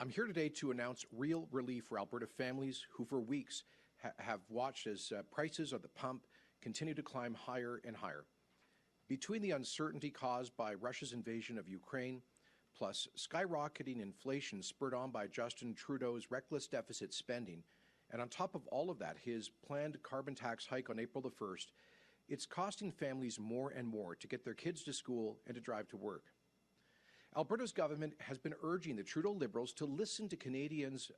I'm here today to announce real relief for Alberta families who for weeks have watched as prices at the pump continue to climb higher and higher. Between the uncertainty caused by Russia's invasion of Ukraine, plus skyrocketing inflation spurred on by Justin Trudeau's reckless deficit spending, and on top of all of that, his planned carbon tax hike on April the 1st, it's costing families more and more to get their kids to school and to drive to work. Alberta's government has been urging the Trudeau Liberals to listen to Canadians'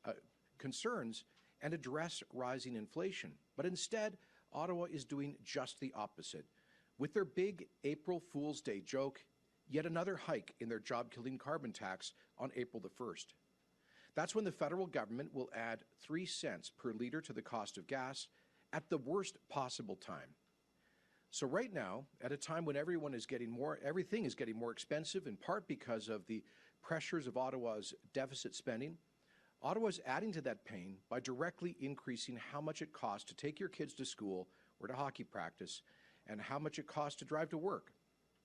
concerns and address rising inflation. But instead, Ottawa is doing just the opposite. With their big April Fool's Day joke, yet another hike in their job-killing carbon tax on April the 1st. That's when the federal government will add 3 cents per litre to the cost of gas at the worst possible time. So right now, at a time when everything is getting more expensive, in part because of the pressures of Ottawa's deficit spending, Ottawa is adding to that pain by directly increasing how much it costs to take your kids to school or to hockey practice and how much it costs to drive to work.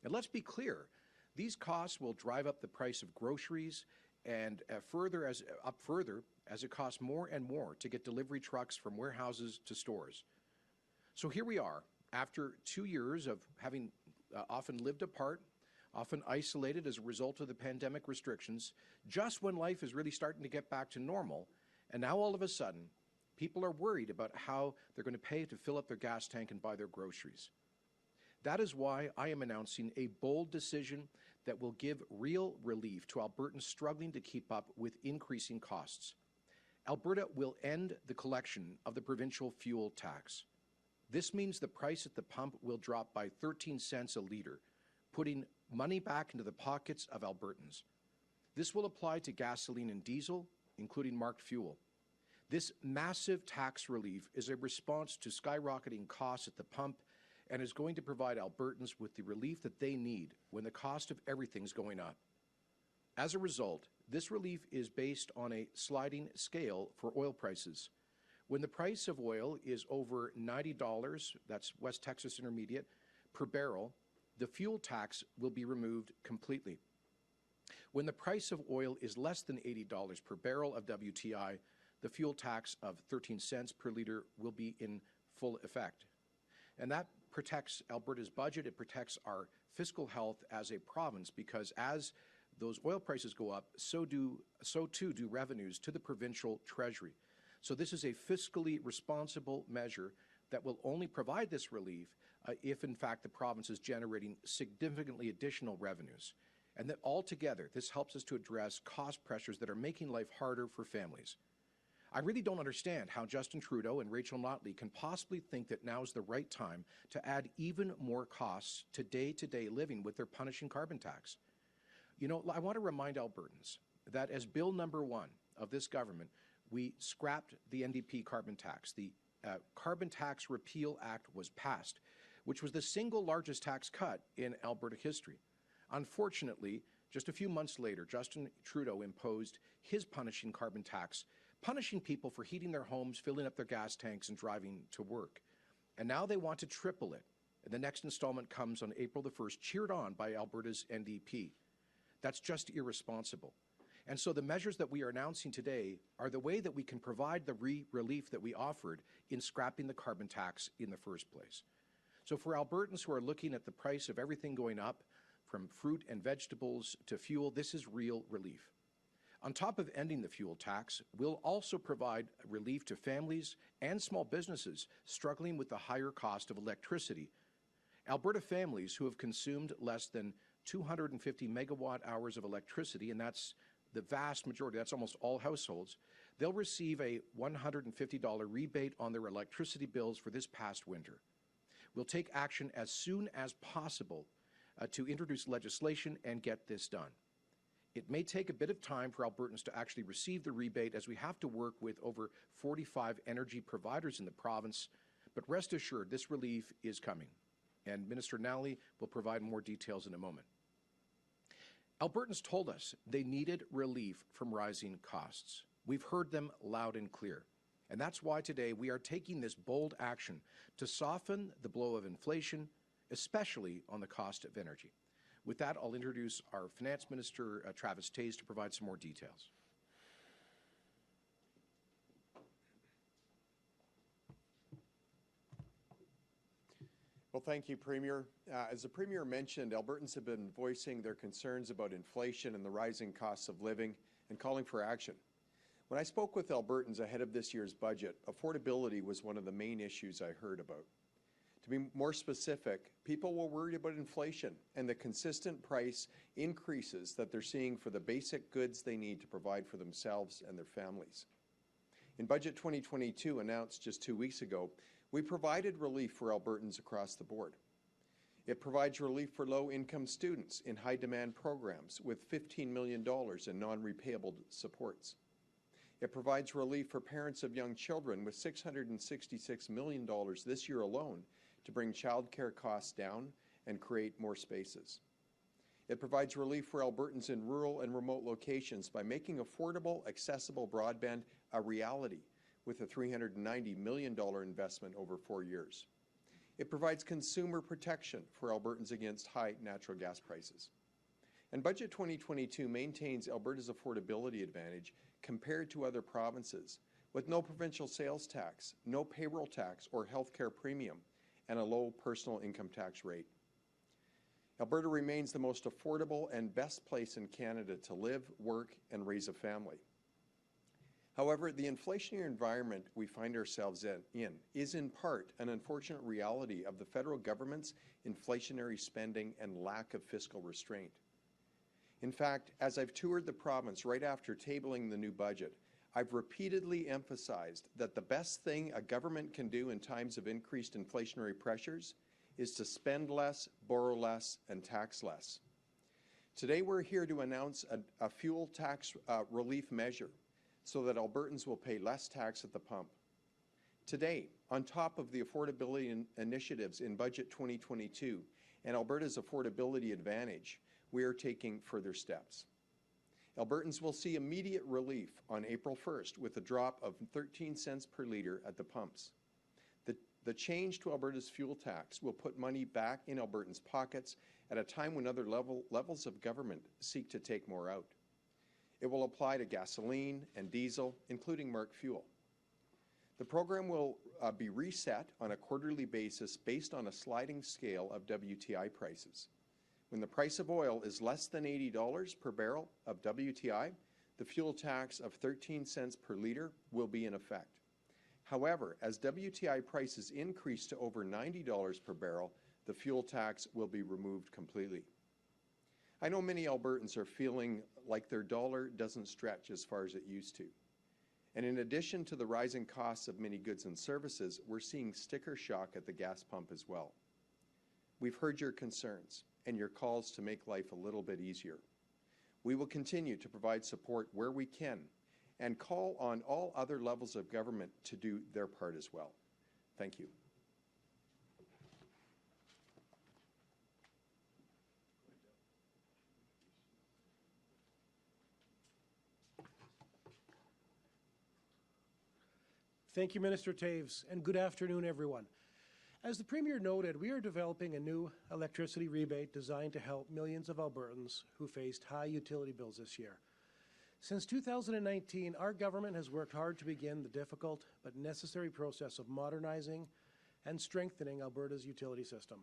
And let's be clear, these costs will drive up the price of groceries and further as it costs more and more to get delivery trucks from warehouses to stores. So here we are, after 2 years of having often lived apart, often isolated as a result of the pandemic restrictions, just when life is really starting to get back to normal, and now all of a sudden, people are worried about how they're going to pay to fill up their gas tank and buy their groceries. That is why I am announcing a bold decision that will give real relief to Albertans struggling to keep up with increasing costs. Alberta will end the collection of the provincial fuel tax. This means the price at the pump will drop by 13 cents a litre, putting money back into the pockets of Albertans. This will apply to gasoline and diesel, including marked fuel. This massive tax relief is a response to skyrocketing costs at the pump and is going to provide Albertans with the relief that they need when the cost of everything's going up. As a result, this relief is based on a sliding scale for oil prices. When the price of oil is over $90, that's West Texas Intermediate, per barrel, the fuel tax will be removed completely. When the price of oil is less than $80 per barrel of WTI, the fuel tax of 13 cents per litre will be in full effect. And that protects Alberta's budget, it protects our fiscal health as a province, because as those oil prices go up, so too do revenues to the provincial treasury. So this is a fiscally responsible measure that will only provide this relief if, in fact, the province is generating significantly additional revenues. And that altogether, this helps us to address cost pressures that are making life harder for families. I really don't understand how Justin Trudeau and Rachel Notley can possibly think that now is the right time to add even more costs to day-to-day living with their punishing carbon tax. You know, I want to remind Albertans that as Bill number 1 of this government, we scrapped the NDP carbon tax. The Carbon Tax Repeal Act was passed, which was the single largest tax cut in Alberta history. Unfortunately, just a few months later, Justin Trudeau imposed his punishing carbon tax, punishing people for heating their homes, filling up their gas tanks, and driving to work. And now they want to triple it. And the next installment comes on April the 1st, cheered on by Alberta's NDP. That's just irresponsible. And so the measures that we are announcing today are the way that we can provide the relief that we offered in scrapping the carbon tax in the first place. So for Albertans who are looking at the price of everything going up, from fruit and vegetables to fuel, this is real relief. On top of ending the fuel tax, we'll also provide relief to families and small businesses struggling with the higher cost of electricity. Alberta families who have consumed less than 250 megawatt hours of electricity, and that's the vast majority, that's almost all households, they'll receive a $150 rebate on their electricity bills for this past winter. We'll take action as soon as possible to introduce legislation and get this done. It may take a bit of time for Albertans to actually receive the rebate, as we have to work with over 45 energy providers in the province, but rest assured this relief is coming, and Minister Nally will provide more details in a moment. Albertans told us they needed relief from rising costs. We've heard them loud and clear. And that's why today we are taking this bold action to soften the blow of inflation, especially on the cost of energy. With that, I'll introduce our Finance Minister, Travis Toews, to provide some more details. Well, thank you, Premier. As the Premier mentioned, Albertans have been voicing their concerns about inflation and the rising costs of living and calling for action. When I spoke with Albertans ahead of this year's budget, affordability was one of the main issues I heard about. To be more specific, people were worried about inflation and the consistent price increases that they're seeing for the basic goods they need to provide for themselves and their families. In Budget 2022, announced just 2 weeks ago, we provided relief for Albertans across the board. It provides relief for low-income students in high-demand programs with $15 million in non-repayable supports. It provides relief for parents of young children with $666 million this year alone to bring childcare costs down and create more spaces. It provides relief for Albertans in rural and remote locations by making affordable, accessible broadband a reality with a $390 million investment over 4 years. It provides consumer protection for Albertans against high natural gas prices. And Budget 2022 maintains Alberta's affordability advantage compared to other provinces, with no provincial sales tax, no payroll tax or healthcare premium, and a low personal income tax rate. Alberta remains the most affordable and best place in Canada to live, work, and raise a family. However, the inflationary environment we find ourselves in is in part an unfortunate reality of the federal government's inflationary spending and lack of fiscal restraint. In fact, as I've toured the province right after tabling the new budget, I've repeatedly emphasized that the best thing a government can do in times of increased inflationary pressures is to spend less, borrow less, and tax less. Today, we're here to announce a fuel tax relief measure so that Albertans will pay less tax at the pump. Today, on top of the affordability initiatives in Budget 2022 and Alberta's affordability advantage, we are taking further steps. Albertans will see immediate relief on April 1st with a drop of 13 cents per litre at the pumps. The change to Alberta's fuel tax will put money back in Albertans' pockets at a time when other levels of government seek to take more out. It will apply to gasoline and diesel, including marked fuel. The program will be reset on a quarterly basis based on a sliding scale of WTI prices. When the price of oil is less than $80 per barrel of WTI, the fuel tax of 13 cents per litre will be in effect. However, as WTI prices increase to over $90 per barrel, the fuel tax will be removed completely. I know many Albertans are feeling like their dollar doesn't stretch as far as it used to. And in addition to the rising costs of many goods and services, we're seeing sticker shock at the gas pump as well. We've heard your concerns and your calls to make life a little bit easier. We will continue to provide support where we can and call on all other levels of government to do their part as well. Thank you. Thank you, Minister Toews, and good afternoon, everyone. As the Premier noted, we are developing a new electricity rebate designed to help millions of Albertans who faced high utility bills this year. Since 2019, our government has worked hard to begin the difficult but necessary process of modernizing and strengthening Alberta's utility system.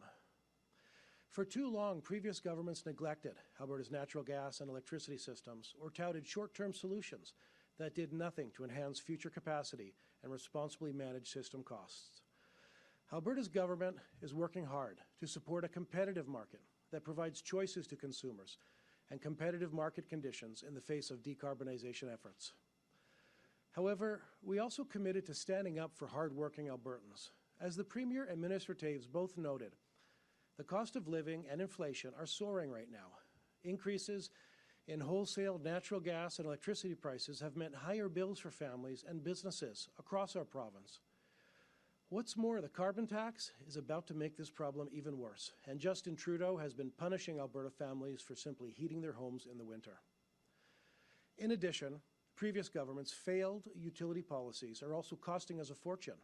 For too long, previous governments neglected Alberta's natural gas and electricity systems or touted short-term solutions that did nothing to enhance future capacity and responsibly manage system costs. Alberta's government is working hard to support a competitive market that provides choices to consumers and competitive market conditions in the face of decarbonization efforts. However, we also committed to standing up for hard-working Albertans. As the Premier and Minister Toews both noted, the cost of living and inflation are soaring right now. Increases in wholesale natural gas and electricity prices have meant higher bills for families and businesses across our province. What's more, the carbon tax is about to make this problem even worse, and Justin Trudeau has been punishing Alberta families for simply heating their homes in the winter. In addition, previous governments' failed utility policies are also costing us a fortune.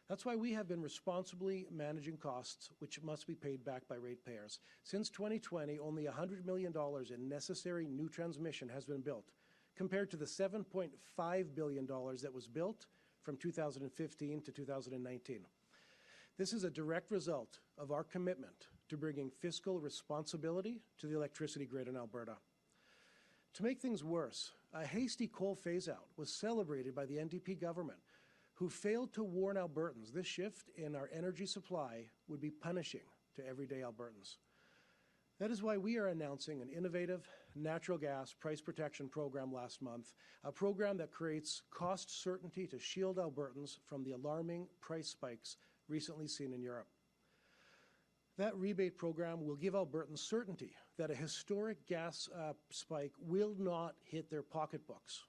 That's why we have been responsibly managing costs which must be paid back by ratepayers. Since 2020, only $100 million in necessary new transmission has been built, compared to the $7.5 billion that was built from 2015 to 2019. This is a direct result of our commitment to bringing fiscal responsibility to the electricity grid in Alberta. To make things worse, a hasty coal phase-out was celebrated by the NDP government, who failed to warn Albertans this shift in our energy supply would be punishing to everyday Albertans. That is why we are announcing an innovative natural gas price protection program last month, a program that creates cost certainty to shield Albertans from the alarming price spikes recently seen in Europe. That rebate program will give Albertans certainty that a historic gas spike will not hit their pocketbooks.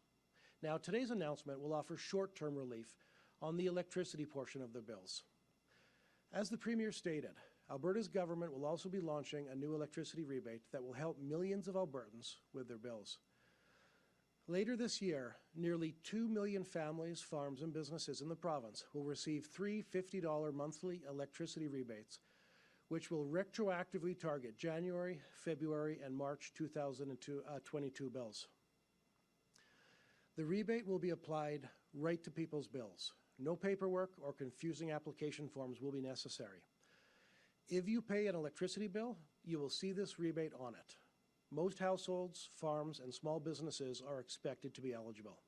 Now, today's announcement will offer short-term relief on the electricity portion of their bills. As the Premier stated, Alberta's government will also be launching a new electricity rebate that will help millions of Albertans with their bills. Later this year, nearly 2 million families, farms, and businesses in the province will receive three $50 monthly electricity rebates, which will retroactively target January, February, and March 2022 bills. The rebate will be applied right to people's bills. No paperwork or confusing application forms will be necessary. If you pay an electricity bill, you will see this rebate on it. Most households, farms, and small businesses are expected to be eligible.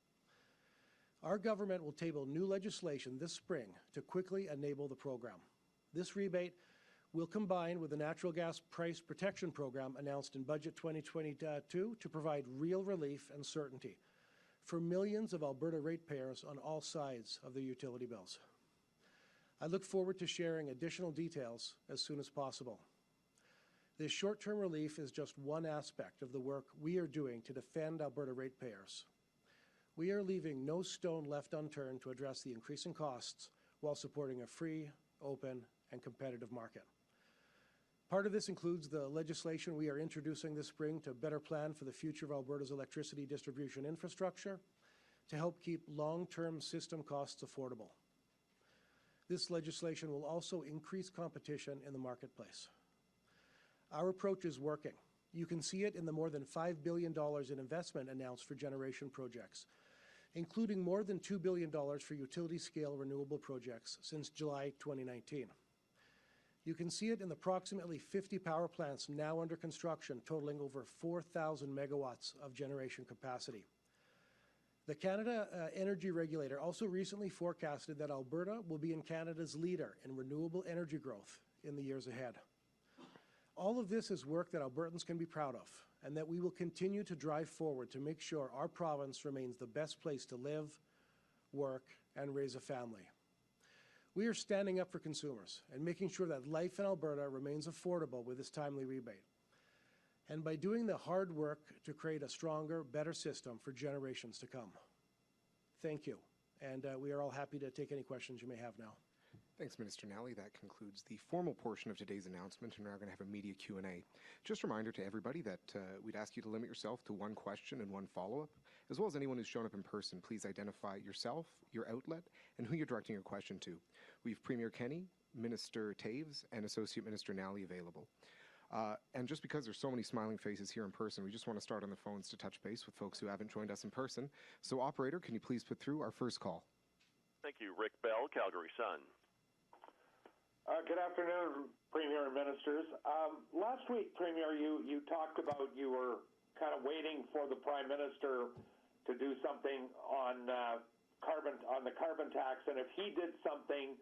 Our government will table new legislation this spring to quickly enable the program. This rebate will combine with the natural gas price protection program announced in Budget 2022 to provide real relief and certainty for millions of Alberta ratepayers on all sides of their utility bills. I look forward to sharing additional details as soon as possible. This short-term relief is just one aspect of the work we are doing to defend Alberta ratepayers. We are leaving no stone left unturned to address the increasing costs while supporting a free, open, and competitive market. Part of this includes the legislation we are introducing this spring to better plan for the future of Alberta's electricity distribution infrastructure to help keep long-term system costs affordable. This legislation will also increase competition in the marketplace. Our approach is working. You can see it in the more than $5 billion in investment announced for generation projects, including more than $2 billion for utility-scale renewable projects since July 2019. You can see it in the approximately 50 power plants now under construction, totaling over 4,000 megawatts of generation capacity. The Canada Energy Regulator also recently forecasted that Alberta will be in Canada's leader in renewable energy growth in the years ahead. All of this is work that Albertans can be proud of, and that we will continue to drive forward to make sure our province remains the best place to live, work, and raise a family. We are standing up for consumers and making sure that life in Alberta remains affordable with this timely rebate, and by doing the hard work to create a stronger, better system for generations to come. Thank you, and we are all happy to take any questions you may have now. Thanks, Minister Nally. That concludes the formal portion of today's announcement, and we're now going to have a media Q&A. Just a reminder to everybody that we'd ask you to limit yourself to one question and one follow-up, as well as anyone who's shown up in person. Please identify yourself, your outlet, and who you're directing your question to. We have Premier Kenney, Minister Toews, and Associate Minister Nally available. And just because there's so many smiling faces here in person, we just want to start on the phones to touch base with folks who haven't joined us in person. So, operator, can you please put through our first call? Thank you. Rick Bell, Calgary Sun. Good afternoon, Premier and Ministers. Last week, Premier, you talked about you were kind of waiting for the Prime Minister to do something on the carbon tax, and if he did something,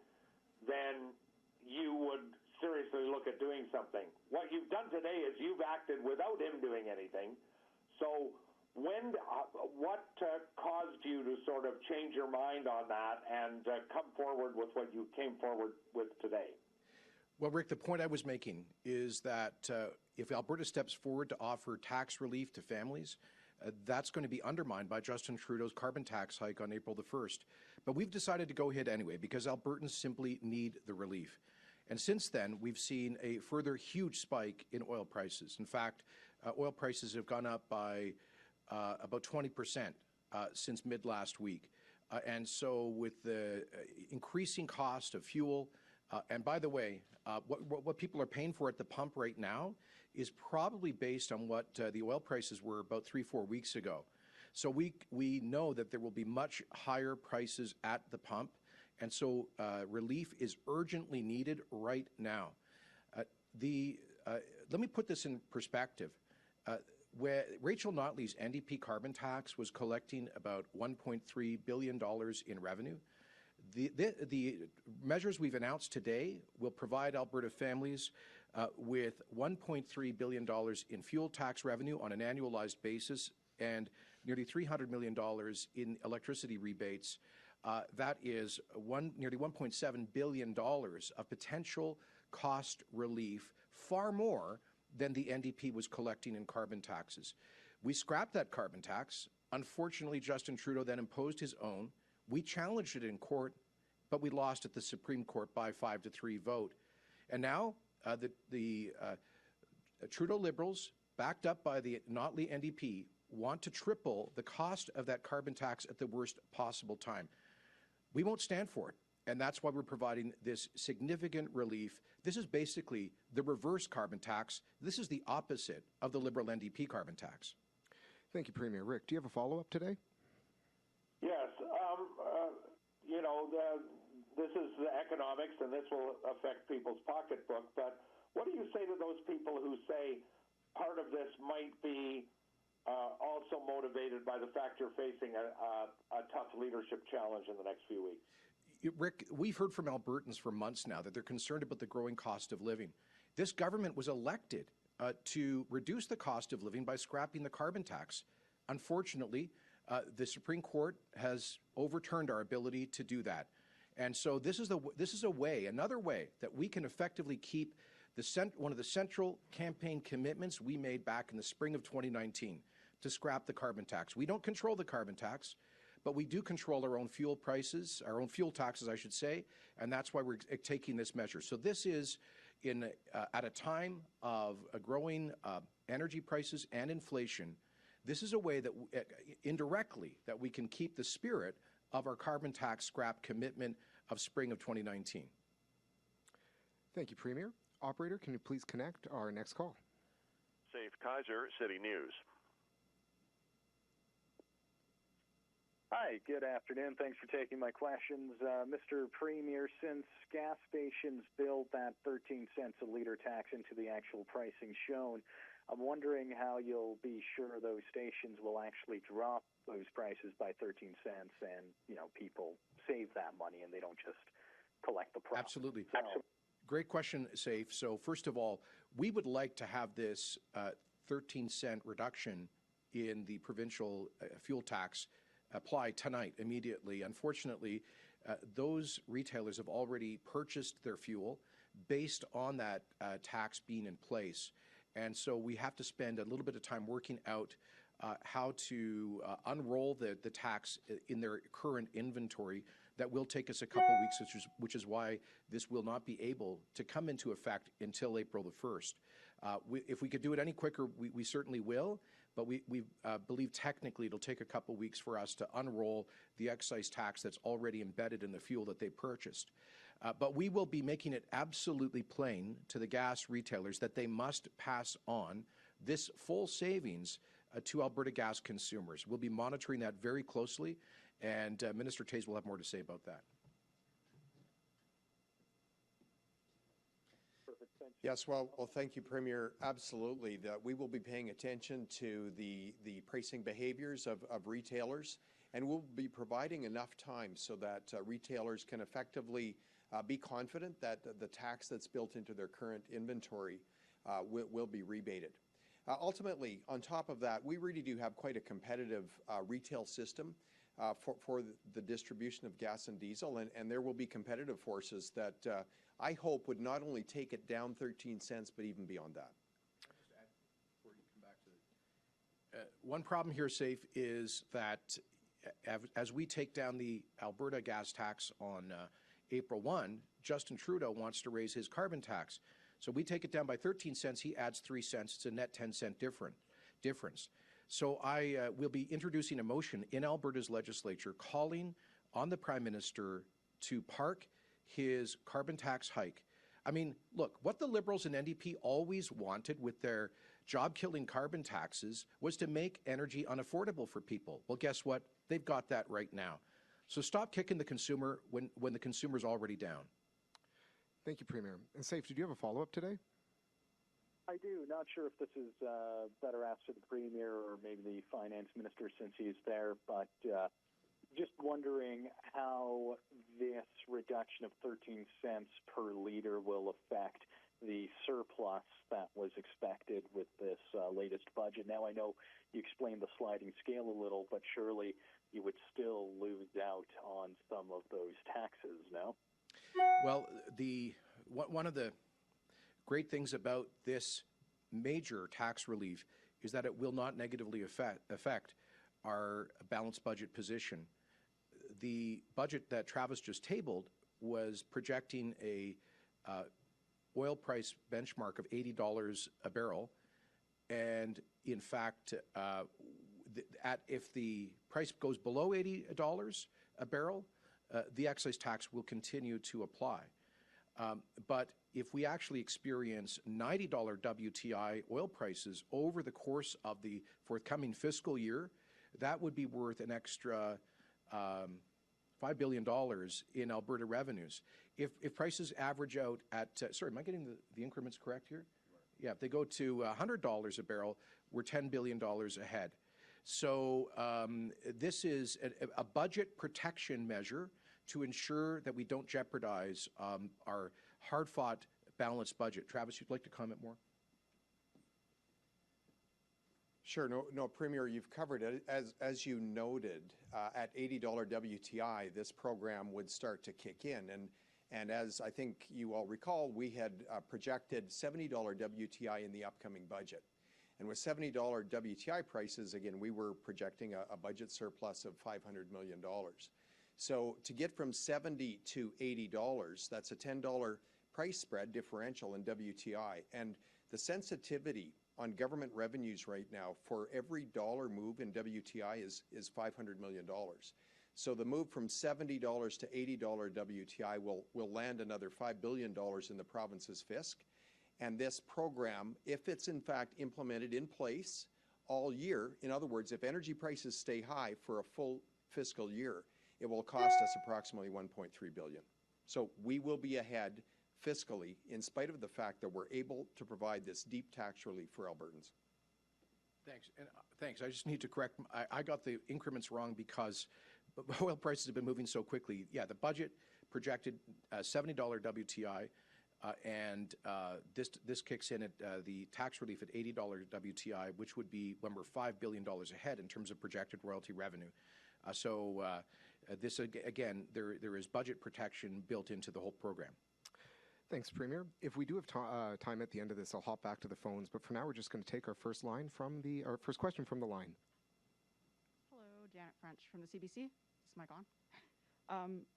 then you would seriously look at doing something. What you've done today is you've acted without him doing anything. So what caused you to sort of change your mind on that and come forward with what you came forward with today? Well, Rick, the point I was making is that if Alberta steps forward to offer tax relief to families, that's going to be undermined by Justin Trudeau's carbon tax hike on April the 1st. But we've decided to go ahead anyway because Albertans simply need the relief. And since then, we've seen a further huge spike in oil prices. In fact, oil prices have gone up by about 20% since mid last week. And so with the increasing cost of fuel, and by the way, what people are paying for at the pump right now is probably based on what the oil prices were about 3-4 weeks ago. So we know that there will be much higher prices at the pump, And so relief is urgently needed right now. Let me put this in perspective. Where Rachel Notley's NDP carbon tax was collecting about $1.3 billion in revenue, the measures we've announced today will provide Alberta families with $1.3 billion in fuel tax revenue on an annualized basis and nearly $300 million in electricity rebates. That is nearly $1.7 billion of potential cost relief, far more than the NDP was collecting in carbon taxes. We scrapped that carbon tax. Unfortunately, Justin Trudeau then imposed his own. We challenged it in court, but we lost at the Supreme Court by 5-3 vote. And now the Trudeau Liberals, backed up by the Notley NDP, want to triple the cost of that carbon tax at the worst possible time. We won't stand for it. And that's why we're providing this significant relief. This is basically the reverse carbon tax. This is the opposite of the Liberal NDP carbon tax. Thank you, Premier. Rick, do you have a follow-up today? Yes. This is the economics, and this will affect people's pocketbook. But what do you say to those people who say part of this might be also motivated by the fact you're facing a tough leadership challenge in the next few weeks? Rick, we've heard from Albertans for months now that they're concerned about the growing cost of living. This government was elected to reduce the cost of living by scrapping the carbon tax. Unfortunately, the Supreme Court has overturned our ability to do that. And so this is another way that we can effectively keep one of the central campaign commitments we made back in the spring of 2019 to scrap the carbon tax. We don't control the carbon tax, but we do control our own fuel prices, our own fuel taxes, I should say, and that's why we're taking this measure. So this is at a time of growing energy prices and inflation. This is a way that indirectly that we can keep the spirit of our carbon tax scrap commitment of spring of 2019. Thank you, Premier. Operator, can you please connect our next call? Safe Kaiser, City News. Hi, good afternoon. Thanks for taking my questions. Mr. Premier, since gas stations build that 13 cents a litre tax into the actual pricing shown, I'm wondering how you'll be sure those stations will actually drop those prices by 13 cents and, people save that money and they don't just collect the profit. Absolutely. Great question, Safe. So first of all, we would like to have this 13-cent reduction in the provincial fuel tax apply tonight, immediately. Unfortunately, those retailers have already purchased their fuel based on that tax being in place. And so we have to spend a little bit of time working out how to unroll the tax in their current inventory. That will take us a couple of weeks, which is why this will not be able to come into effect until April the 1st. If we could do it any quicker, we certainly will, but we believe technically it'll take a couple of weeks for us to unroll the excise tax that's already embedded in the fuel that they purchased. But we will be making it absolutely plain to the gas retailers that they must pass on this full savings to Alberta gas consumers. We'll be monitoring that very closely, and Minister Toews will have more to say about that. Yes, well, thank you, Premier. Absolutely. We will be paying attention to the pricing behaviors of retailers, and we'll be providing enough time so that retailers can effectively be confident that the tax that's built into their current inventory will be rebated. Ultimately, on top of that, we really do have quite a competitive retail system for the distribution of gas and diesel, and there will be competitive forces that I hope would not only take it down 13 cents, but even beyond that. Just add before you come back to it. One problem here, Safe, is that as we take down the Alberta gas tax on April 1, Justin Trudeau wants to raise his carbon tax. So we take it down by 13 cents, he adds 3 cents. It's a net 10-cent difference. So I will be introducing a motion in Alberta's legislature calling on the Prime Minister to park his carbon tax hike. I mean, look, what the Liberals and NDP always wanted with their job-killing carbon taxes was to make energy unaffordable for people. Well, guess what? They've got that right now. So stop kicking the consumer when the consumer's already down. Thank you, Premier. And Safe, did you have a follow-up today? I do. Not sure if this is better asked to the Premier or maybe the Finance Minister since he's there, but just wondering how this reduction of 13 cents per litre will affect the surplus that was expected with this latest budget. Now, I know you explained the sliding scale a little, but surely you would still lose out on some of those taxes, no? Well, one of the great things about this major tax relief is that it will not negatively affect our balanced budget position. The budget that Travis just tabled was projecting a oil price benchmark of $80 a barrel, and in fact, if the price goes below $80 a barrel, the excise tax will continue to apply. But if we actually experience $90 WTI oil prices over the course of the forthcoming fiscal year, that would be worth an extra $5 billion in Alberta revenues. If prices average out at, sorry, am I getting the increments correct here? Yeah, if they go to $100 a barrel, we're $10 billion ahead. So this is a budget protection measure to ensure that we don't jeopardize our hard-fought balanced budget. Travis, you'd like to comment more? Sure. No, Premier, you've covered it. As you noted, at $80 WTI, this program would start to kick in. And as I think you all recall, we had projected $70 WTI in the upcoming budget. And with $70 WTI prices, again, we were projecting a budget surplus of $500 million. So to get from $70 to $80, that's a $10 price spread differential in WTI. And the sensitivity on government revenues right now for every dollar move in WTI is $500 million. So the move from $70 to $80 WTI will land another $5 billion in the province's fisc. And this program, if it's in fact implemented in place all year, in other words, if energy prices stay high for a full fiscal year, it will cost us approximately $1.3 billion. So we will be ahead fiscally in spite of the fact that we're able to provide this deep tax relief for Albertans. Thanks. And thanks. I just need to correct. I got the increments wrong because oil prices have been moving so quickly. Yeah, the budget projected $70 WTI, and this kicks in at the tax relief at $80 WTI, which would be when we're $5 billion ahead in terms of projected royalty revenue. This again, there is budget protection built into the whole program. Thanks, Premier. If we do have time at the end of this, I'll hop back to the phones. But for now, we're just going to take our first question from the line. Hello, Janet French from the CBC. Is mic on?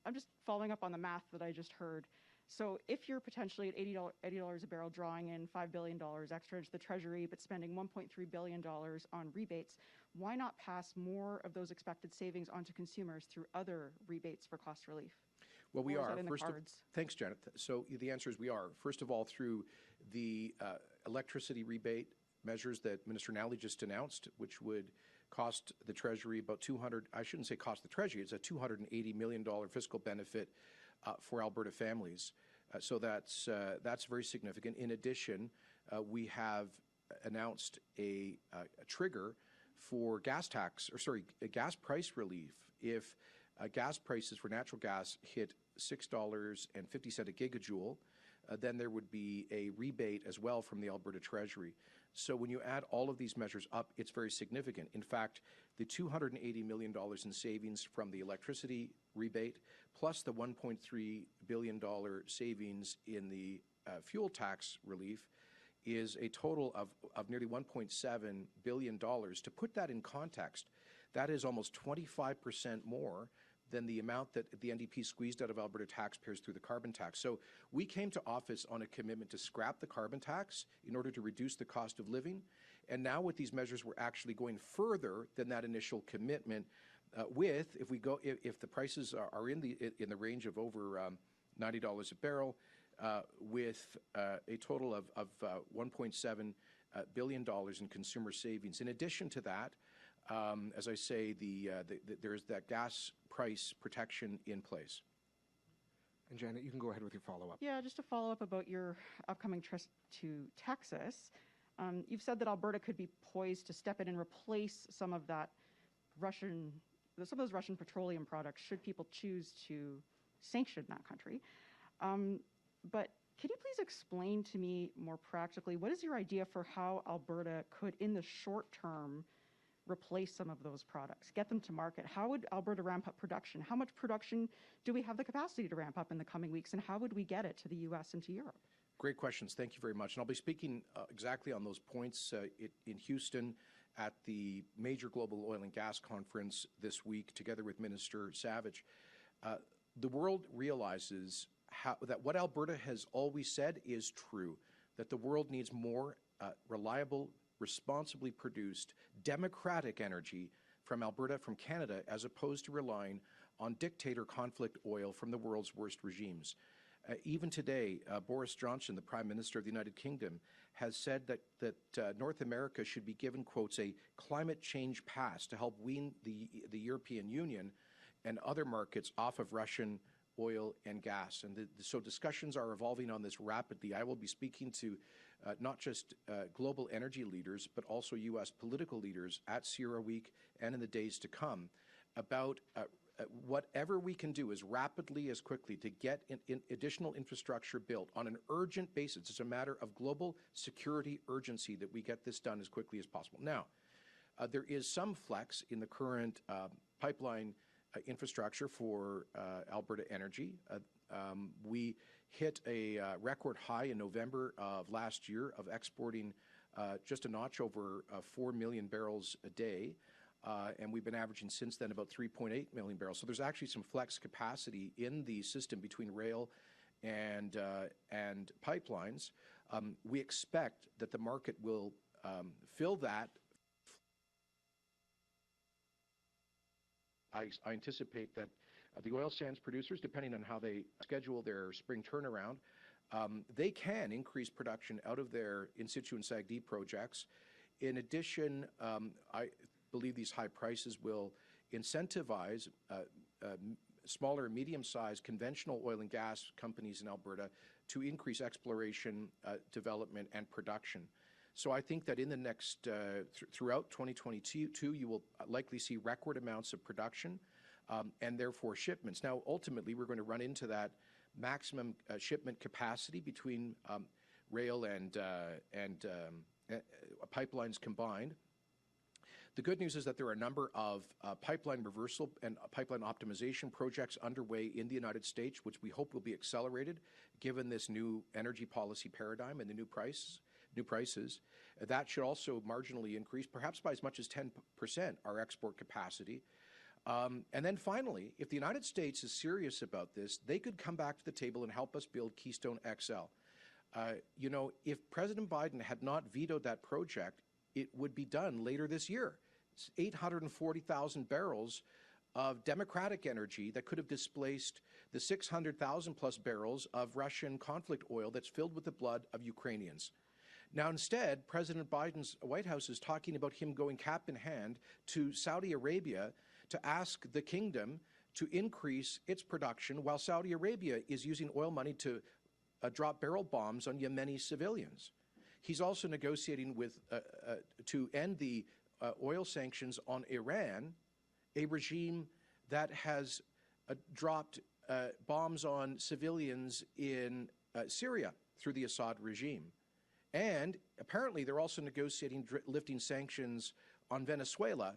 I'm just following up on the math that I just heard. So if you're potentially at $80 a barrel drawing in $5 billion extra into the Treasury, but spending $1.3 billion on rebates, why not pass more of those expected savings onto consumers through other rebates for cost relief? Well, we are. Thanks, Janet. So the answer is we are. First of all, through the electricity rebate measures that Minister Nally just announced, which would cost the Treasury about I shouldn't say cost the Treasury, it's a $280 million fiscal benefit for Alberta families. So that's very significant. In addition, we have announced a trigger for gas price relief if gas prices for natural gas hit $6.50 a gigajoule, then there would be a rebate as well from the Alberta Treasury. So when you add all of these measures up, it's very significant. In fact, the $280 million in savings from the electricity rebate, plus the $1.3 billion savings in the fuel tax relief, is a total of nearly $1.7 billion. To put that in context, that is almost 25% more than the amount that the NDP squeezed out of Alberta taxpayers through the carbon tax. So we came to office on a commitment to scrap the carbon tax in order to reduce the cost of living. And now with these measures, we're actually going further than that initial commitment if the prices are in the range of over $90 a barrel, with a total of $1.7 billion in consumer savings. In addition to that, as I say, there's that gas price protection in place. And Janet, you can go ahead with your follow-up. Yeah, just to follow up about your upcoming trip to Texas. You've said that Alberta could be poised to step in and replace some of those Russian petroleum products should people choose to sanction that country. But can you please explain to me more practically, what is your idea for how Alberta could, in the short term, replace some of those products, get them to market? How would Alberta ramp up production? How much production do we have the capacity to ramp up in the coming weeks, and how would we get it to the U.S. and to Europe? Great questions. Thank you very much. And I'll be speaking exactly on those points in Houston at the major global oil and gas conference this week, together with Minister Savage. The world realizes that what Alberta has always said is true, that the world needs more reliable, responsibly produced, democratic energy from Alberta, from Canada, as opposed to relying on dictator conflict oil from the world's worst regimes. Even today, Boris Johnson, the Prime Minister of the United Kingdom, has said that North America should be given, quotes, a climate change pass to help wean the European Union and other markets off of Russian oil and gas. And so discussions are evolving on this rapidly. I will be speaking to not just global energy leaders, but also U.S. political leaders at Sierra Week and in the days to come about whatever we can do as rapidly as quickly to get in additional infrastructure built on an urgent basis. It's a matter of global security urgency that we get this done as quickly as possible. Now, there is some flex in the current pipeline infrastructure for Alberta Energy. We hit a record high in November of last year of exporting just a notch over 4 million barrels a day. And we've been averaging since then about 3.8 million barrels. So there's actually some flex capacity in the system between rail and pipelines. We expect that the market will fill that. I anticipate that the oil sands producers, depending on how they schedule their spring turnaround, they can increase production out of their in situ and SAGD projects. In addition, I believe these high prices will incentivize smaller and medium-sized conventional oil and gas companies in Alberta to increase exploration, development, and production. So I think that in the next, throughout 2022, you will likely see record amounts of production and therefore shipments. Now, ultimately, we're going to run into that maximum shipment capacity between rail and pipelines combined. The good news is that there are a number of pipeline reversal and pipeline optimization projects underway in the United States, which we hope will be accelerated given this new energy policy paradigm and the new prices. That should also marginally increase, perhaps by as much as 10%, our export capacity. And then finally, if the United States is serious about this, they could come back to the table and help us build Keystone XL. You know, if President Biden had not vetoed that project, it would be done later this year. It's 840,000 barrels of democratic energy that could have displaced the 600,000 plus barrels of Russian conflict oil that's filled with the blood of Ukrainians. Now, instead, President Biden's White House is talking about him going cap in hand to Saudi Arabia to ask the kingdom to increase its production while Saudi Arabia is using oil money to drop barrel bombs on Yemeni civilians. He's also negotiating with to end the oil sanctions on Iran, a regime that has dropped bombs on civilians in Syria through the Assad regime. And apparently they're also negotiating lifting sanctions on Venezuela,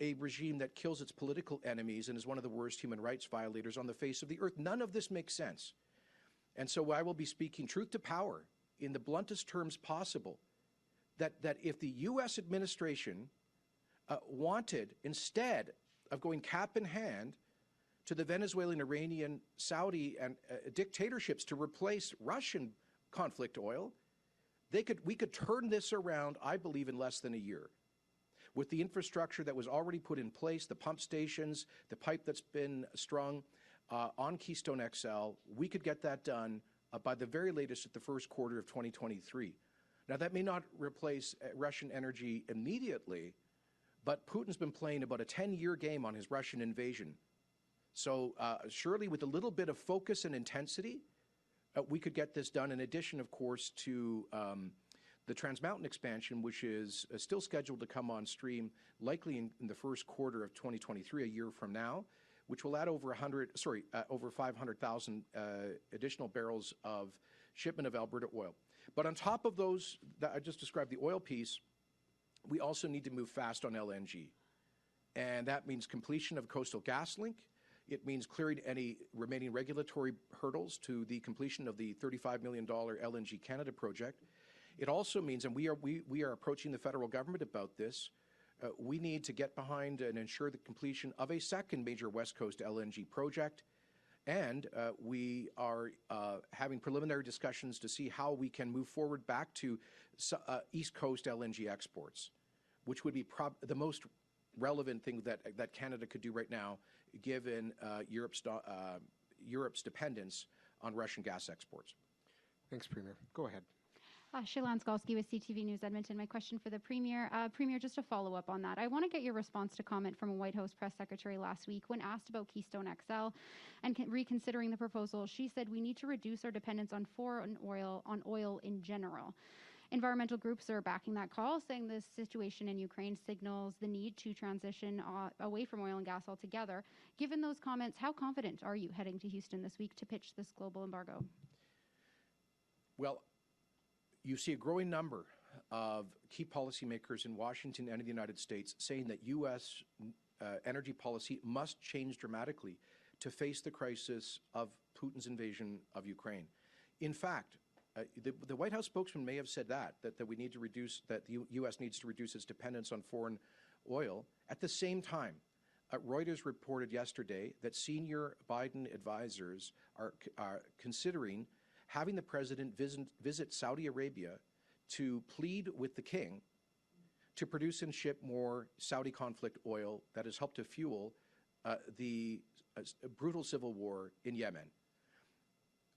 a regime that kills its political enemies and is one of the worst human rights violators on the face of the earth. None of this makes sense. And so I will be speaking truth to power in the bluntest terms possible, that if the U.S. administration wanted, instead of going cap in hand to the Venezuelan, Iranian, Saudi, and dictatorships to replace Russian conflict oil, we could turn this around, I believe, in less than a year. With the infrastructure that was already put in place, the pump stations, the pipe that's been strung on Keystone XL, we could get that done by the very latest at the first quarter of 2023. Now, that may not replace Russian energy immediately, But Putin's been playing about a 10-year game on his Russian invasion. So surely with a little bit of focus and intensity, we could get this done, in addition, of course, to the Trans Mountain expansion, which is still scheduled to come on stream likely in the first quarter of 2023, a year from now, which will add over 500,000 additional barrels of shipment of Alberta oil. But on top of those that I just described, the oil piece, we also need to move fast on LNG. And that means completion of Coastal GasLink. It means clearing any remaining regulatory hurdles to the completion of the $35 million LNG Canada project. It also means, and we are approaching the federal government about this, we need to get behind and ensure the completion of a second major West Coast LNG project. And we are having preliminary discussions to see how we can move forward back to East Coast LNG exports, which would be the most relevant thing that Canada could do right now, given Europe's dependence on Russian gas exports. Thanks, Premier. Go ahead. Shailan Skalski with CTV News Edmonton. My question for the Premier. Premier, just to follow up on that, I want to get your response to comment from a White House press secretary last week when asked about Keystone XL and reconsidering the proposal. She said we need to reduce our dependence on foreign oil, on oil in general. Environmental groups are backing that call, saying the situation in Ukraine signals the need to transition away from oil and gas altogether. Given those comments, how confident are you heading to Houston this week to pitch this global embargo? Well, you see a growing number of key policymakers in Washington and in the United States saying that U.S. Energy policy must change dramatically to face the crisis of Putin's invasion of Ukraine. In fact, the White House spokesman may have said that we need to reduce, that the U.S. needs to reduce its dependence on foreign oil. At the same time, Reuters reported yesterday that senior Biden advisors are considering having the president visit Saudi Arabia to plead with the king to produce and ship more Saudi conflict oil that has helped to fuel the brutal civil war in Yemen.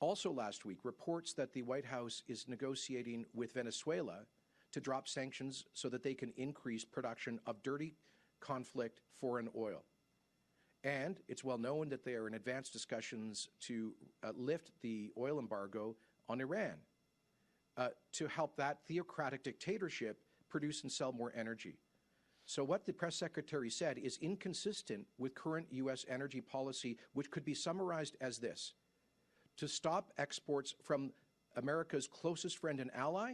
Also last week, reports that the White House is negotiating with Venezuela to drop sanctions so that they can increase production of dirty conflict foreign oil. And it's well known that they are in advanced discussions to lift the oil embargo on Iran to help that theocratic dictatorship produce and sell more energy. So what the press secretary said is inconsistent with current U.S. energy policy, which could be summarized as this: to stop exports from America's closest friend and ally,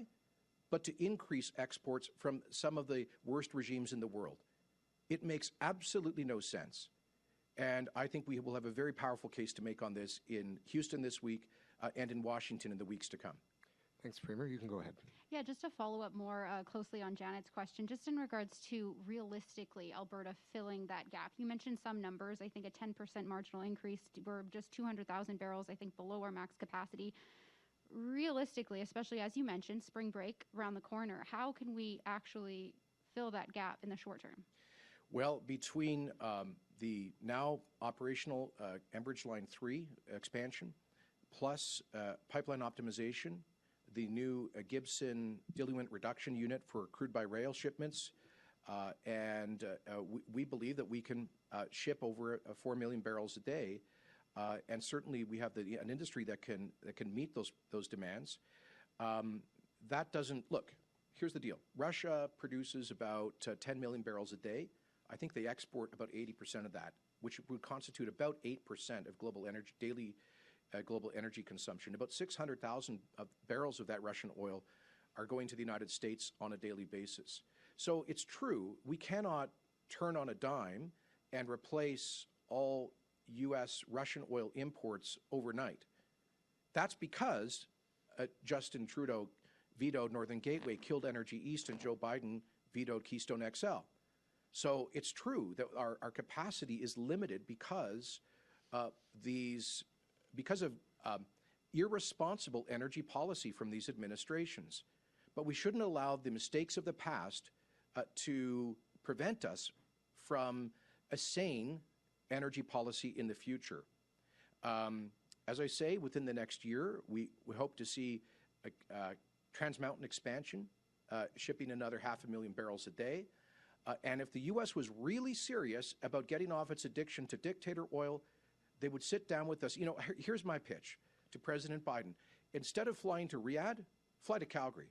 but to increase exports from some of the worst regimes in the world. It makes absolutely no sense. And I think we will have a very powerful case to make on this in Houston this week and in Washington in the weeks to come. Thanks, Premier. You can go ahead. Yeah, just to follow up more closely on Janet's question, just in regards to realistically Alberta filling that gap. You mentioned some numbers, I think a 10% marginal increase. We're just 200,000 barrels, I think, below our max capacity. Realistically, especially as you mentioned, spring break around the corner, how can we actually fill that gap in the short term? Well, between the now operational Enbridge Line 3 expansion, plus pipeline optimization, the new Gibson diluent reduction unit for crude by rail shipments, and we believe that we can ship over 4 million barrels a day, and certainly we have an industry that can meet those demands. That doesn't look. Here's the deal: Russia produces about 10 million barrels a day. I think they export about 80% of that, which would constitute about 8% of global energy, daily global energy consumption. About 600,000 barrels of that Russian oil are going to the United States on a daily basis. So it's true, we cannot turn on a dime and replace all U.S. Russian oil imports overnight. That's because Justin Trudeau vetoed Northern Gateway, killed Energy East, and Joe Biden vetoed Keystone XL. So it's true that our capacity is limited because of irresponsible energy policy from these administrations. But we shouldn't allow the mistakes of the past to prevent us from a sane energy policy in the future. As I say, within the next year, we hope to see a Trans Mountain expansion, shipping another 500,000 barrels a day. And if the U.S. was really serious about getting off its addiction to dictator oil, they would sit down with us. You know, here's my pitch to President Biden. Instead of flying to Riyadh, fly to Calgary.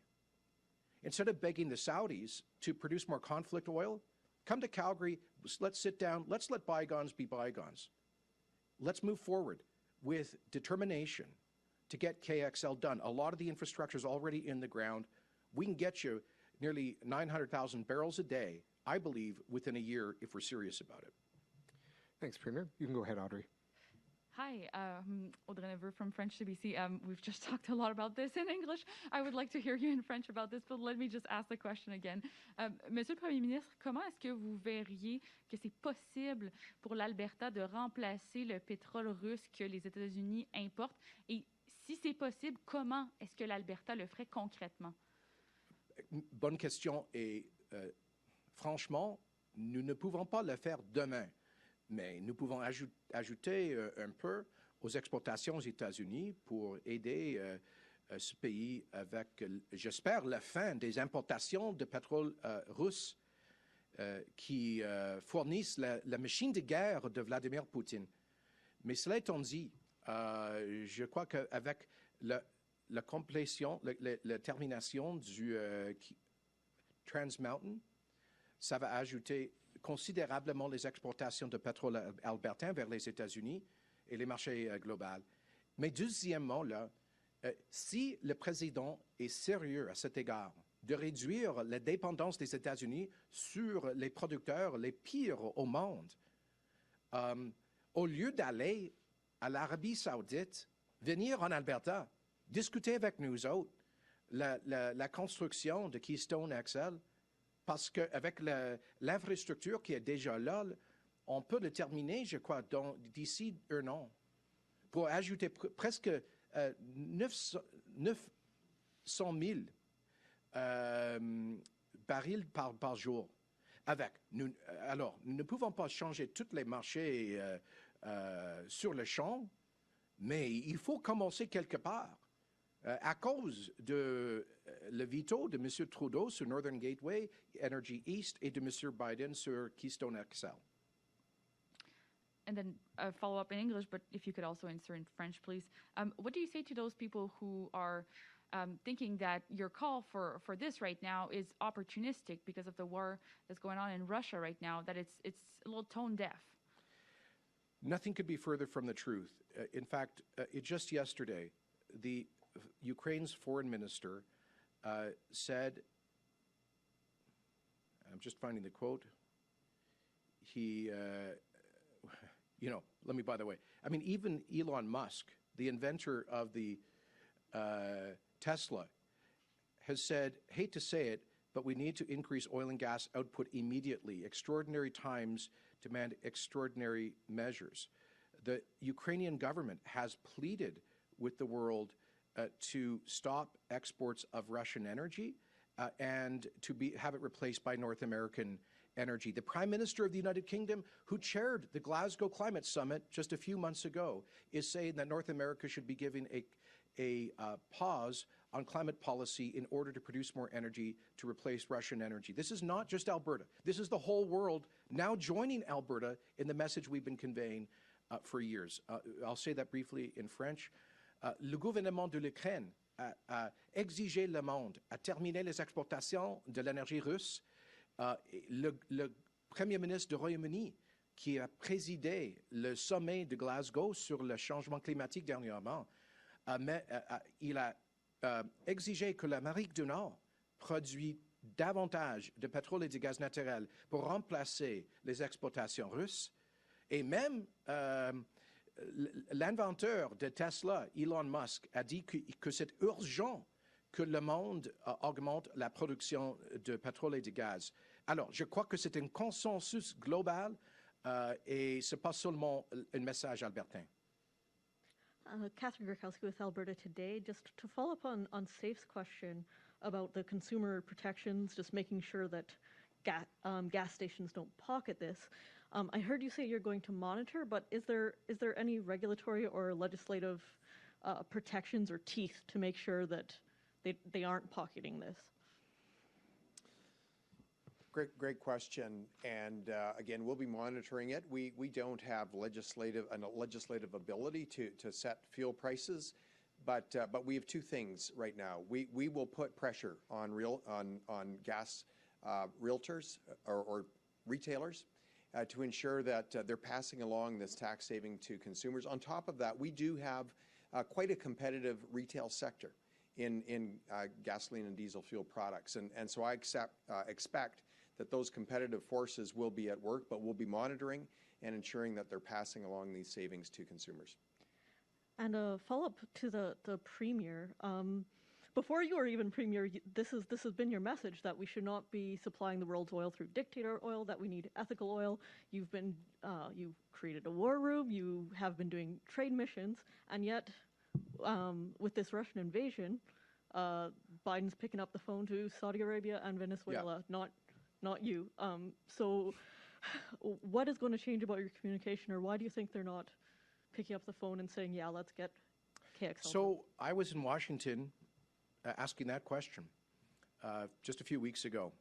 Instead of begging the Saudis to produce more conflict oil, come to Calgary, let's sit down, let's let bygones be bygones. Let's move forward with determination to get KXL done. A lot of the infrastructure is already in the ground. We can get you nearly 900,000 barrels a day, I believe, within a year if we're serious about it. Thanks, Premier. You can go ahead, Audrey. Hi, Audrey Neveu from French CBC. We've just talked a lot about this in English. I would like to hear you in French about this, but let me just ask the question again. Monsieur le Premier ministre, comment est-ce que vous verriez que c'est possible pour l'Alberta de remplacer le pétrole russe que les États-Unis importent? Et si c'est possible, comment est-ce que l'Alberta le ferait concrètement? Bonne question. Et franchement, nous ne pouvons pas le faire demain. Mais nous pouvons ajouter un peu aux exportations aux États-Unis pour aider ce pays avec, j'espère, la fin des importations de pétrole russe qui fournissent la machine de guerre de Vladimir Poutine. Mais cela étant dit, je crois qu'avec la complétion, la termination du Trans Mountain, ça va ajouter considérablement les exportations de pétrole albertain vers les États-Unis et les marchés globaux. Mais deuxièmement, là, si le président est sérieux à cet égard de réduire la dépendance des États-Unis sur les producteurs les pires au monde, au lieu d'aller à l'Arabie saoudite, venir en Alberta, discuter avec nous autres la construction de Keystone XL, parce qu'avec l'infrastructure qui est déjà là, on peut le terminer, je crois, d'ici un an, pour ajouter presque 900 000 barils par jour. Alors, nous ne pouvons pas changer tous les marchés sur le champ, mais il faut commencer quelque part. À cause de le veto de M. Trudeau sur Northern Gateway, Energy East, et de M. Biden sur Keystone XL. And then a follow-up in English, but if you could also answer in French, please. What do you say to those people who are thinking that your call for this right now is opportunistic because of the war that's going on in Russia right now, that it's a little tone deaf? Nothing could be further from the truth. In fact, just yesterday, Ukraine's foreign minister said, I'm just finding the quote, let me, by the way, I mean, even Elon Musk, the inventor of the Tesla, has said, hate to say it, but we need to increase oil and gas output immediately. Extraordinary times demand extraordinary measures. The Ukrainian government has pleaded with the world to stop exports of Russian energy and to have it replaced by North American energy. The Prime Minister of the United Kingdom, who chaired the Glasgow Climate Summit just a few months ago, is saying that North America should be given a pause on climate policy in order to produce more energy to replace Russian energy. This is not just Alberta. This is the whole world now joining Alberta in the message we've been conveying for years. I'll say that briefly in French. Le gouvernement de l'Ukraine a exigé le monde à terminer les exportations de l'énergie russe. Le Premier ministre du Royaume-Uni, qui a présidé le sommet de Glasgow sur le changement climatique dernièrement, il a exigé que l'Amérique du Nord produise davantage de pétrole et de gaz naturel pour remplacer les exportations russes. Et même l'inventeur de Tesla, Elon Musk, a dit que c'est urgent que le monde augmente la production de pétrole et de gaz. Alors, je crois que c'est un consensus global et ce n'est pas seulement un message albertain. Catherine Gurkowski with Alberta Today. Just to follow up on Safe's question about the consumer protections, just making sure that gas stations don't pocket this. I heard you say you're going to monitor, but is there any regulatory or legislative protections or teeth to make sure that they aren't pocketing this? Great question. And again, we'll be monitoring it. We don't have legislative ability to set fuel prices, but we have two things right now. We will put pressure on gas realtors or retailers to ensure that they're passing along this tax saving to consumers. On top of that, we do have quite a competitive retail sector in gasoline and diesel fuel products. And so I expect that those competitive forces will be at work, but we'll be monitoring and ensuring that they're passing along these savings to consumers. And a follow-up to the Premier. Before you were even Premier, this has been your message that we should not be supplying the world's oil through dictator oil, that we need ethical oil. You've created a war room, you have been doing trade missions, and yet with this Russian invasion, Biden's picking up the phone to Saudi Arabia and Venezuela, not you. So what is going to change about your communication, or why do you think they're not picking up the phone and saying, yeah, let's get KXL? So I was in Washington asking that question just a few weeks ago.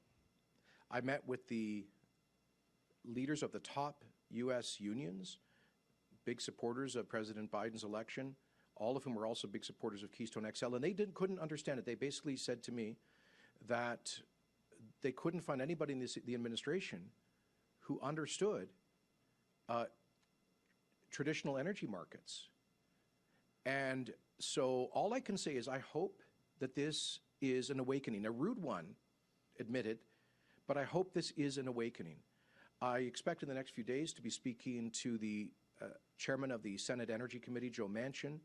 I met with the leaders of the top U.S. unions, big supporters of President Biden's election, all of whom were also big supporters of Keystone XL, and they couldn't understand it. They basically said to me that they couldn't find anybody in the administration who understood traditional energy markets. And so all I can say is I hope that this is an awakening, a rude one, admitted, but I hope this is an awakening. I expect in the next few days to be speaking to the chairman of the Senate Energy Committee, Joe Manchin,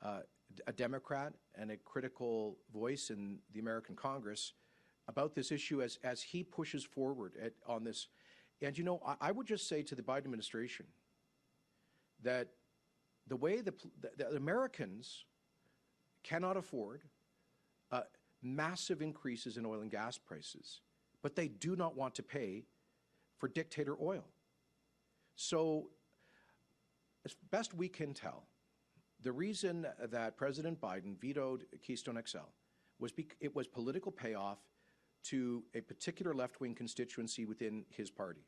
a Democrat and a critical voice in the American Congress, about this issue as he pushes forward on this. And, you know, I would just say to the Biden administration that the way the Americans cannot afford massive increases in oil and gas prices, but they do not want to pay for dictator oil. So, as best we can tell, the reason that President Biden vetoed Keystone XL was it was political payoff to a particular left-wing constituency within his party.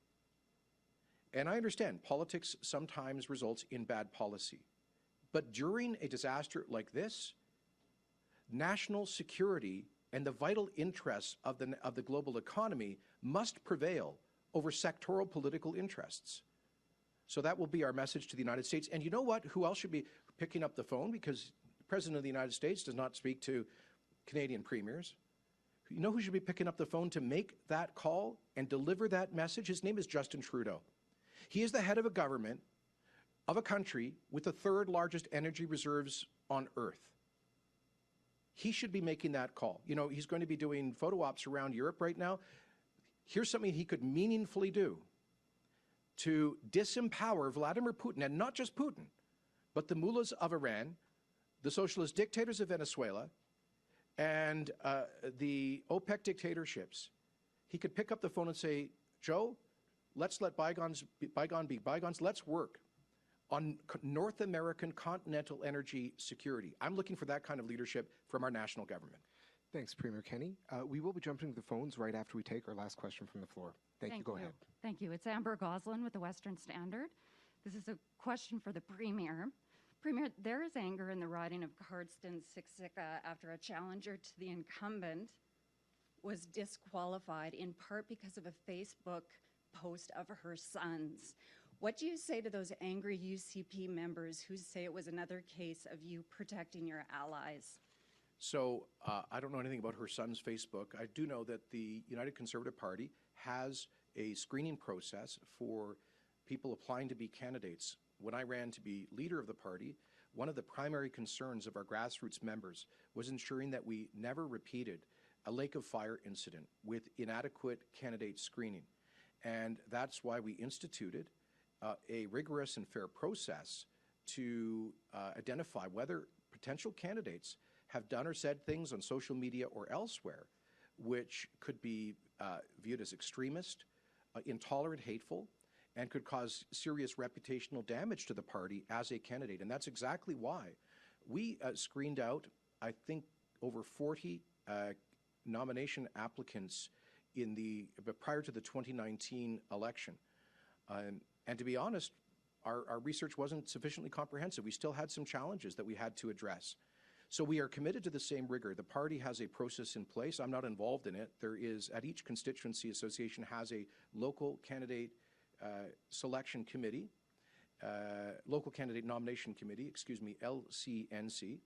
And I understand politics sometimes results in bad policy. But during a disaster like this, national security and the vital interests of the global economy must prevail over sectoral political interests. So that will be our message to the United States. And you know what? Who else should be picking up the phone? Because the President of the United States does not speak to Canadian premiers. You know who should be picking up the phone to make that call and deliver that message? His name is Justin Trudeau. He is the head of a government of a country with the third largest energy reserves on Earth. He should be making that call. You know, he's going to be doing photo ops around Europe right now. Here's something he could meaningfully do to disempower Vladimir Putin, and not just Putin, but the mullahs of Iran, the socialist dictators of Venezuela, and the OPEC dictatorships. He could pick up the phone and say, Joe, let's let bygones be bygones. Let's work on North American continental energy security. I'm looking for that kind of leadership from our national government. Thanks, Premier Kenney. We will be jumping to the phones right after we take our last question from the floor. Thank you. Go ahead. Thank you. It's Amber Goslin with the Western Standard. This is a question for the Premier. Premier, there is anger in the riding of Cardston-Siksika after a challenger to the incumbent was disqualified in part because of a Facebook post of her son's. What do you say to those angry UCP members who say it was another case of you protecting your allies? So I don't know anything about her son's Facebook. I do know that the United Conservative Party has a screening process for people applying to be candidates. When I ran to be leader of the party, one of the primary concerns of our grassroots members was ensuring that we never repeated a Lake of Fire incident with inadequate candidate screening. And that's why we instituted a rigorous and fair process to identify whether potential candidates have done or said things on social media or elsewhere which could be viewed as extremist, intolerant, hateful, and could cause serious reputational damage to the party as a candidate. And that's exactly why we screened out, I think, over 40 nomination applicants prior to the 2019 election. And to be honest, our research wasn't sufficiently comprehensive. We still had some challenges that we had to address. So we are committed to the same rigor. The party has a process in place. I'm not involved in it. There is, at each constituency association has a local candidate selection committee, local candidate nomination committee, LCNC.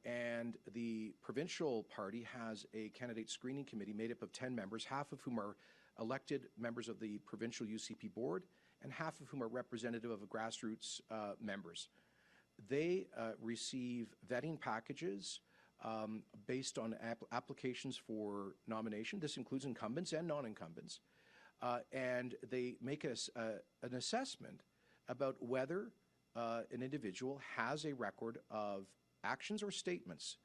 And the provincial party has a candidate screening committee made up of 10 members, half of whom are elected members of the provincial UCP board, and half of whom are representative of grassroots members. They receive vetting packages based on applications for nomination. This includes incumbents and non-incumbents. And they make an assessment about whether an individual has a record of actions or statements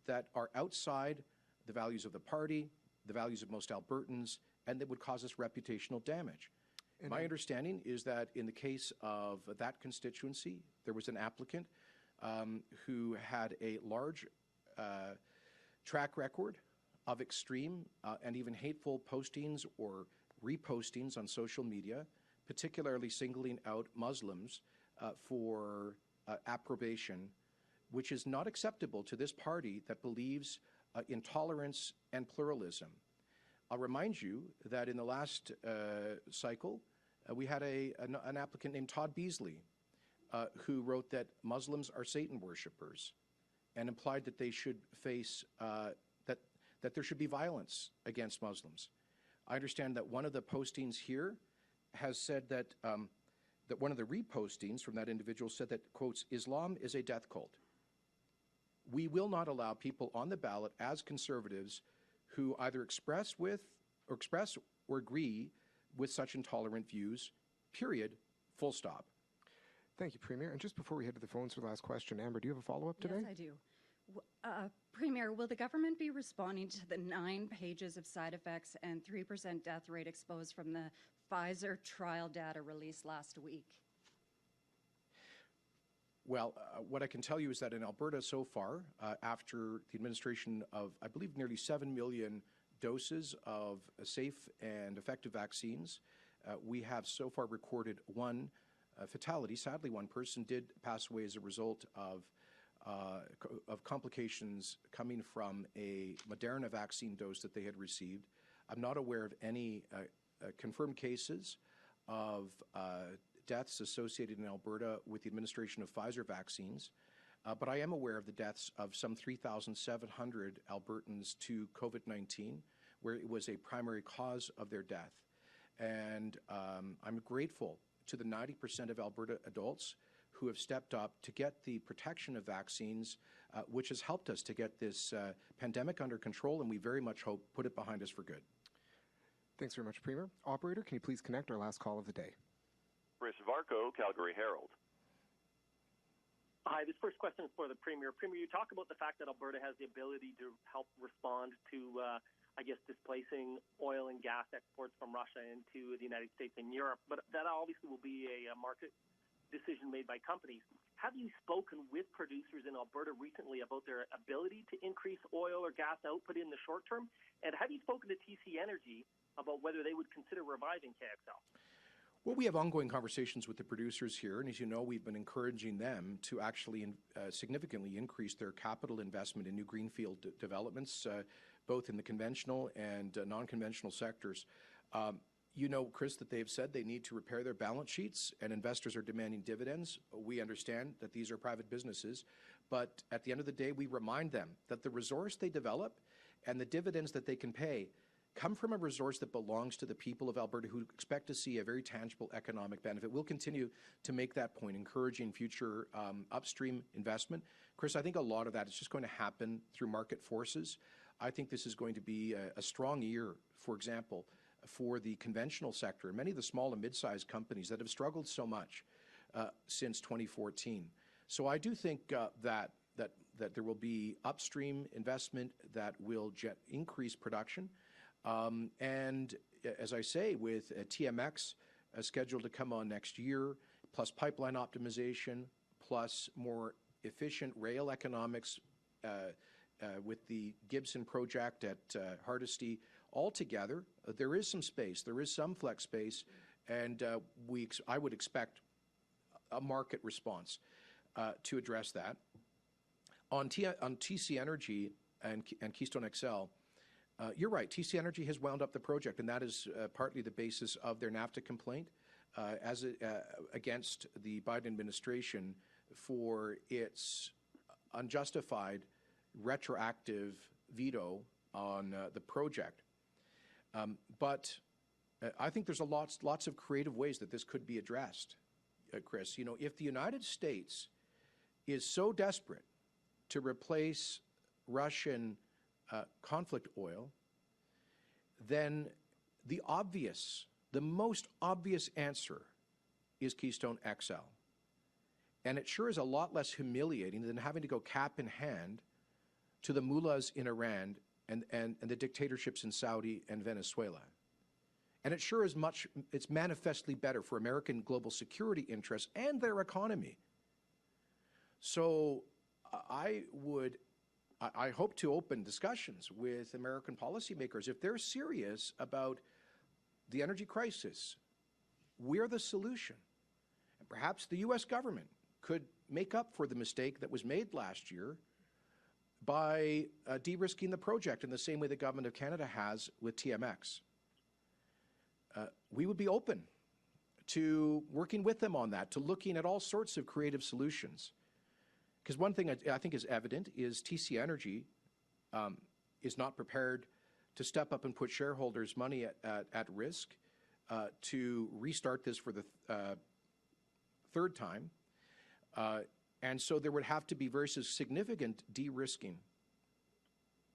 that are outside the values of the party, the values of most Albertans, and that would cause us reputational damage. And my understanding is that in the case of that constituency, there was an applicant who had a large track record of extreme and even hateful postings or repostings on social media, particularly singling out Muslims for approbation, which is not acceptable to this party that believes in tolerance and pluralism. I'll remind you that in the last cycle, we had an applicant named Todd Beasley who wrote that Muslims are Satan worshippers and implied that they should face, that there should be violence against Muslims. I understand that one of the postings here has said that, that one of the repostings from that individual said that, quotes, Islam is a death cult. We will not allow people on the ballot as conservatives who either express or agree with such intolerant views, period, full stop. Thank you, Premier. And just before we head to the phones for the last question, Amber, do you have a follow-up today? Yes, I do. Premier, will the government be responding to the 9 pages of side effects and 3% death rate exposed from the Pfizer trial data released last week? Well, what I can tell you is that in Alberta so far, after the administration of, I believe, nearly 7 million doses of safe and effective vaccines, we have so far recorded 1 fatality. Sadly, 1 person did pass away as a result of complications coming from a Moderna vaccine dose that they had received. I'm not aware of any confirmed cases of deaths associated in Alberta with the administration of Pfizer vaccines, but I am aware of the deaths of some 3,700 Albertans to COVID-19, where it was a primary cause of their death. And I'm grateful to the 90% of Alberta adults who have stepped up to get the protection of vaccines, which has helped us to get this pandemic under control, and we very much hope put it behind us for good. Thanks very much, Premier. Operator, can you please connect our last call of the day? Chris Varco, Calgary Herald. Hi, this first question is for the Premier. Premier, you talk about the fact that Alberta has the ability to help respond to, displacing oil and gas exports from Russia into the United States and Europe, but that obviously will be a market decision made by companies. Have you spoken with producers in Alberta recently about their ability to increase oil or gas output in the short term? And have you spoken to TC Energy about whether they would consider reviving KXL? Well, we have ongoing conversations with the producers here, and as you know, we've been encouraging them to actually significantly increase their capital investment in new greenfield developments, both in the conventional and non-conventional sectors. You know, Chris, that they've said they need to repair their balance sheets and investors are demanding dividends. We understand that these are private businesses, but at the end of the day, we remind them that the resource they develop and the dividends that they can pay come from a resource that belongs to the people of Alberta who expect to see a very tangible economic benefit. We'll continue to make that point, encouraging future upstream investment. Chris, I think a lot of that is just going to happen through market forces. I think this is going to be a strong year, for example, for the conventional sector and many of the small and mid-sized companies that have struggled so much since 2014. So I do think that there will be upstream investment that will increase production. And as I say, with TMX scheduled to come on next year, plus pipeline optimization, plus more efficient rail economics with the Gibson project at Hardisty, altogether, there is some space, there is some flex space, and I would expect a market response to address that. On TC Energy and Keystone XL, you're right, TC Energy has wound up the project, and that is partly the basis of their NAFTA complaint against the Biden administration for its unjustified retroactive veto on the project. But I think there's lots of creative ways that this could be addressed, Chris. You know, if the United States is so desperate to replace Russian conflict oil, then the most obvious answer is Keystone XL. And it sure is a lot less humiliating than having to go cap in hand to the mullahs in Iran and the dictatorships in Saudi and Venezuela. And it sure is it's manifestly better for American global security interests and their economy. So I hope to open discussions with American policymakers. If they're serious about the energy crisis, we're the solution. And perhaps the U.S. government could make up for the mistake that was made last year by de-risking the project in the same way the Government of Canada has with TMX. We would be open to working with them on that, to looking at all sorts of creative solutions. Because one thing I think is evident is TC Energy is not prepared to step up and put shareholders' money at risk to restart this for the third time. And so there would have to be very significant de-risking,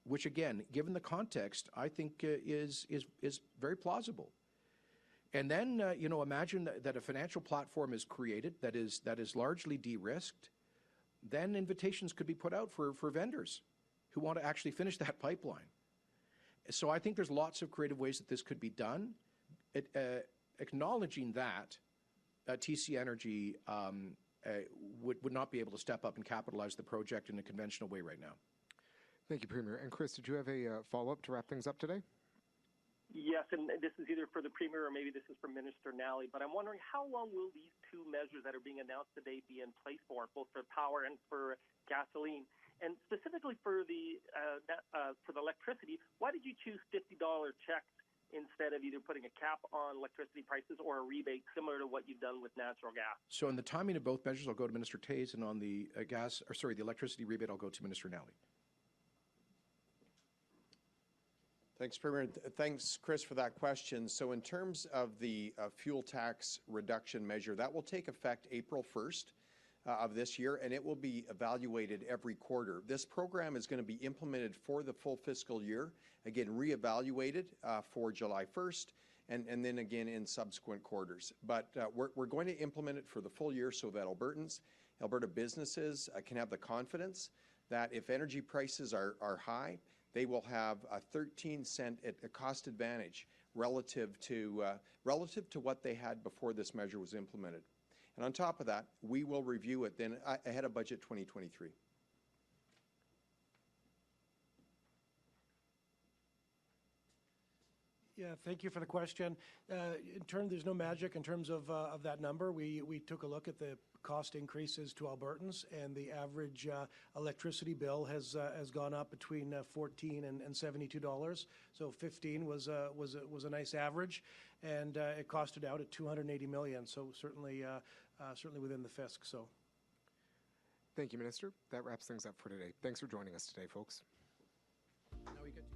which again, given the context, I think is very plausible. And then, you know, imagine that a financial platform is created that is largely de-risked. Then invitations could be put out for vendors who want to actually finish that pipeline. So I think there's lots of creative ways that this could be done. Acknowledging that TC Energy would not be able to step up and capitalize the project in a conventional way right now. Thank you, Premier. And Chris, did you have a follow-up to wrap things up today? Yes, and this is either for the Premier or maybe this is for Minister Nally, but I'm wondering how long will these two measures that are being announced today be in place for, both for power and for gasoline? And specifically for the electricity, why did you choose $50 checks instead of either putting a cap on electricity prices or a rebate similar to what you've done with natural gas? So in the timing of both measures, I'll go to Minister Toews, and on the the electricity rebate, I'll go to Minister Nally. Thanks, Premier. Thanks, Chris, for that question. So in terms of the fuel tax reduction measure, that will take effect April 1st of this year, and it will be evaluated every quarter. This program is going to be implemented for the full fiscal year, again, reevaluated for July 1st, and then again in subsequent quarters. But we're going to implement it for the full year so that Alberta businesses can have the confidence that if energy prices are high, they will have a 13-cent cost advantage relative to what they had before this measure was implemented. And on top of that, we will review it then ahead of Budget 2023. Yeah, thank you for the question. There's no magic in terms of that number. We took a look at the cost increases to Albertans, and the average electricity bill has gone up between $14 and $72. So 15 was a nice average, and it costed out at $280 million. So certainly within the fisc. So. Thank you, Minister. That wraps things up for today. Thanks for joining us today, folks. Now we get to